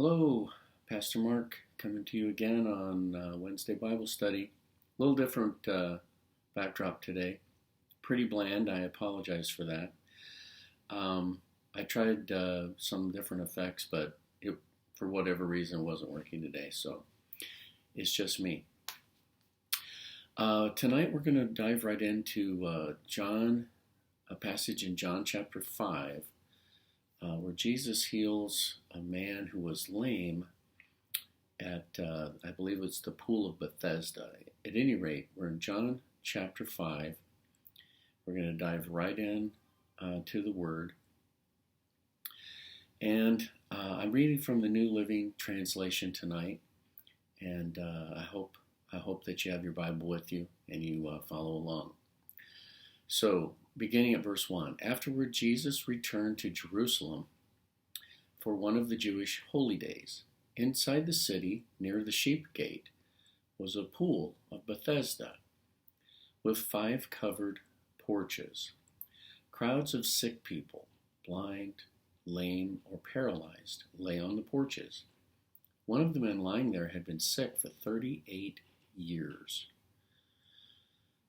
Hello, Pastor Mark, coming to you again on Wednesday Bible study. A little different backdrop today. Pretty bland. I apologize for that. I tried some different effects, but for whatever reason, it wasn't working today. So it's just me. Tonight we're going to dive right into a passage in John chapter 5. Where Jesus heals a man who was lame at, I believe it's the pool of Bethesda. At any rate, we're in John chapter 5. We're going to dive right in to the Word. And I'm reading from the New Living Translation tonight. And I hope that you have your Bible with you and you follow along. So, beginning at verse 1, afterward Jesus returned to Jerusalem for one of the Jewish holy days. Inside the city, near the sheep gate, was a pool of Bethesda with 5 covered porches. Crowds of sick people, blind, lame, or paralyzed, lay on the porches. One of the men lying there had been sick for 38 years.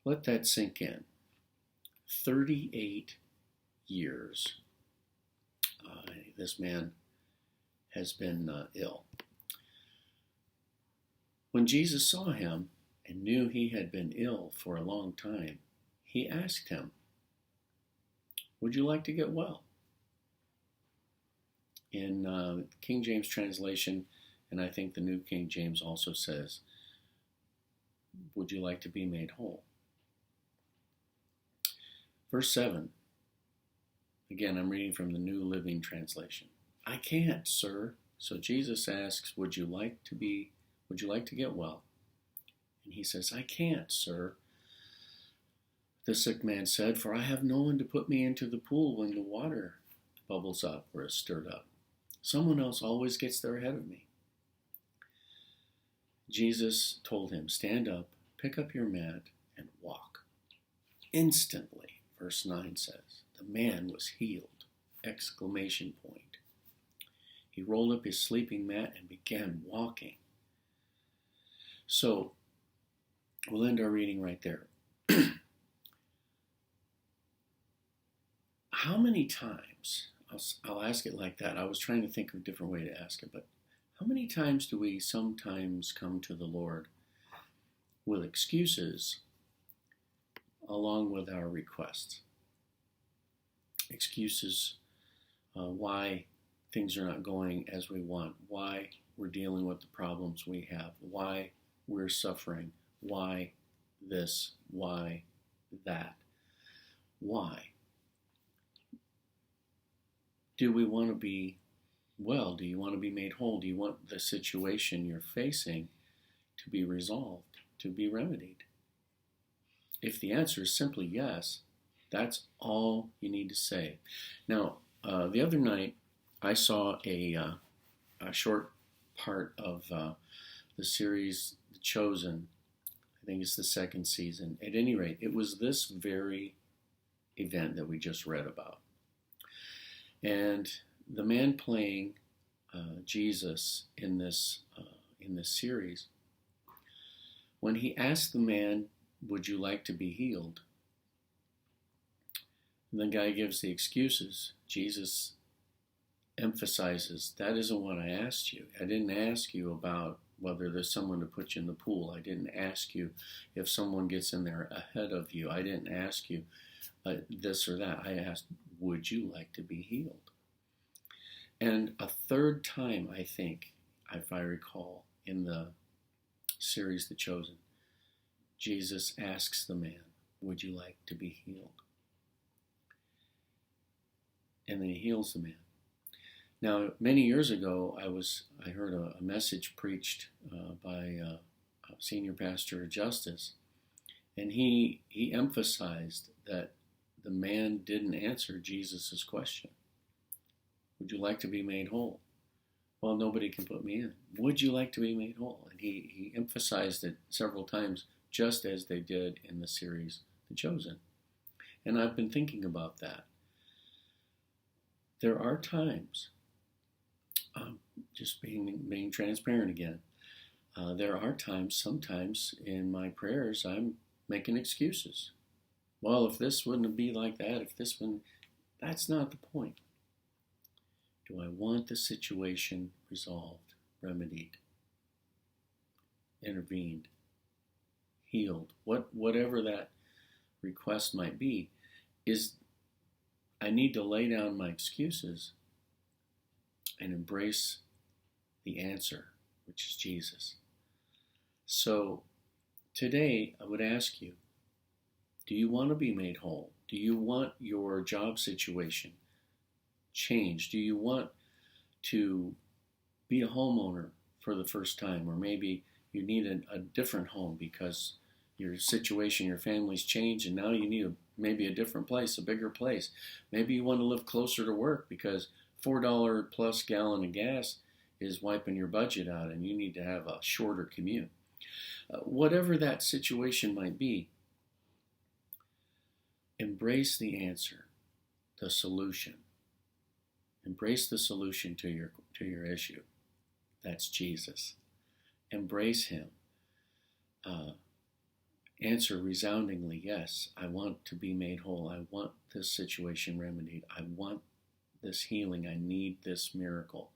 Let that sink in. 38 years. This man has been ill. When Jesus saw him and knew he had been ill for a long time, he asked him, "Would you like to get well?" In King James translation, and I think the New King James also says, "Would you like to be made whole?" Verse 7, again, I'm reading from the New Living Translation. "I can't, sir." So Jesus asks, would you like to get well? And he says, "I can't, sir." The sick man said, "For I have no one to put me into the pool when the water bubbles up or is stirred up. Someone else always gets there ahead of me." Jesus told him, "Stand up, pick up your mat, and walk." Instantly, Verse 9 says, the man was healed! Exclamation point. He rolled up his sleeping mat and began walking. So, we'll end our reading right there. How many times, I'll ask it like that. I was trying to think of a different way to ask it, but how many times do we sometimes come to the Lord with excuses along with our requests? Excuses why things are not going as we want, why we're dealing with the problems we have, why we're suffering, why this, why that. Why? Do we want to be well? Do you want to be made whole? Do you want the situation you're facing to be resolved, to be remedied? If the answer is simply yes, that's all you need to say. Now, the other night, I saw a short part of the series The Chosen. I think it's the 2nd season. At any rate, it was this very event that we just read about. And the man playing Jesus in this series, when he asked the man, "Would you like to be healed?" And the guy gives the excuses. Jesus emphasizes, that isn't what I asked you. I didn't ask you about whether there's someone to put you in the pool. I didn't ask you if someone gets in there ahead of you. I didn't ask you this or that. I asked, would you like to be healed? And a third time, I think, if I recall, in the series The Chosen, Jesus asks the man, would you like to be healed? And then he heals the man. Now, many years ago, I heard a message preached by a senior pastor of Justice, and he emphasized that the man didn't answer Jesus' question. Would you like to be made whole? Well, nobody can put me in. Would you like to be made whole? And he emphasized it several times, just as they did in the series The Chosen. And I've been thinking about that. There are times, Just being transparent again. There are times, sometimes in my prayers, I'm making excuses. Well, if this wouldn't be like that, if this wouldn't, that's not the point. Do I want the situation resolved, remedied, intervened, healed? Whatever that request might be, is I need to lay down my excuses and embrace the answer, which is Jesus. So today I would ask you, do you want to be made whole? Do you want your job situation changed? Do you want to be a homeowner for the first time? Or maybe you need a different home because your situation, your family's changed, and now you need maybe a different place, a bigger place. Maybe you want to live closer to work because $4 plus gallon of gas is wiping your budget out and you need to have a shorter commute. Whatever that situation might be, embrace the answer, the solution. Embrace the solution to your issue. That's Jesus. Embrace him. Answer resoundingly, yes, I want to be made whole. I want this situation remedied. I want this healing. I need this miracle.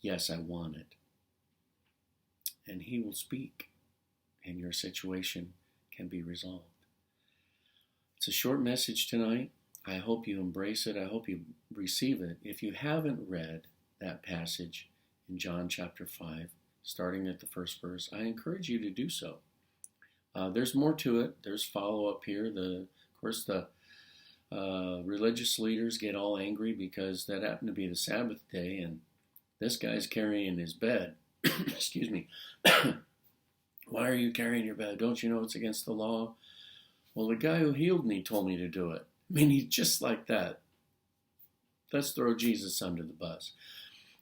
Yes, I want it. And he will speak, and your situation can be resolved. It's a short message tonight. I hope you embrace it. I hope you receive it. If you haven't read that passage in John chapter 5, starting at the first verse, I encourage you to do so. There's more to it. There's follow-up here. Of course, the religious leaders get all angry because that happened to be the Sabbath day, and this guy's carrying his bed. Excuse me. Why are you carrying your bed? Don't you know it's against the law? Well, the guy who healed me told me to do it. I mean, he's just like that. Let's throw Jesus under the bus.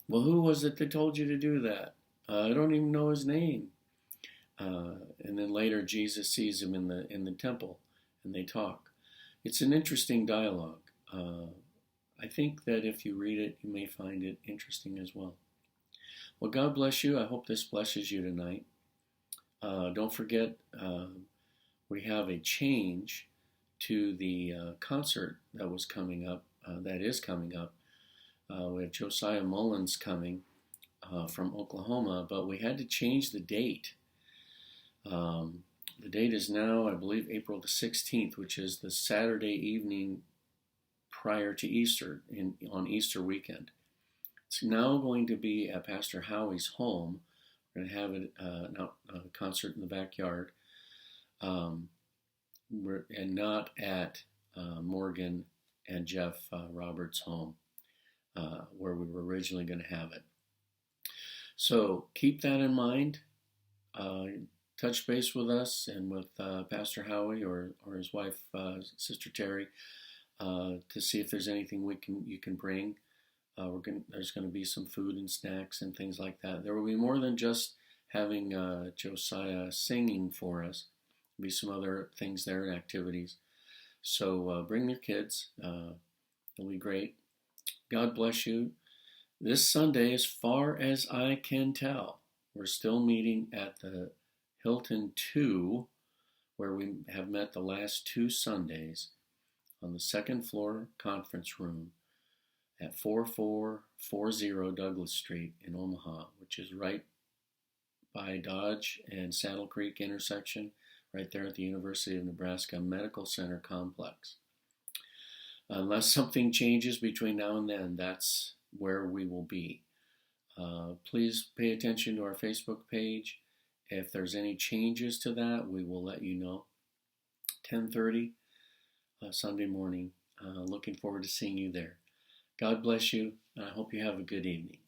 Well, who was it that told you to do that? I don't even know his name. And then later Jesus sees him in the temple and they talk. It's an interesting dialogue. I think that if you read it, you may find it interesting as well. Well, God bless you. I hope this blesses you tonight. Don't forget, we have a change to the concert that was coming up, that is coming up. We have Josiah Mullins coming from Oklahoma, but we had to change the date. The date is now, I believe, April the 16th, which is the Saturday evening prior to Easter, on Easter weekend. It's now going to be at Pastor Howie's home. We're going to have a concert in the backyard, and not at Morgan and Jeff Roberts' home, where we were originally going to have it. So keep that in mind. Touch base with us and with Pastor Howie or his wife, Sister Terry, to see if there's anything you can bring. There's going to be some food and snacks and things like that. There will be more than just having Josiah singing for us. There'll be some other things there and activities. So bring your kids. It'll be great. God bless you. This Sunday, as far as I can tell, we're still meeting at the Hilton 2, where we have met the last 2 Sundays, on the second floor conference room at 4440 Douglas Street in Omaha, which is right by Dodge and Saddle Creek intersection, right there at the University of Nebraska Medical Center complex. Unless something changes between now and then, that's where we will be. Please pay attention to our Facebook page. If there's any changes to that, we will let you know. 10:30 Sunday morning. Looking forward to seeing you there. God bless you, and I hope you have a good evening.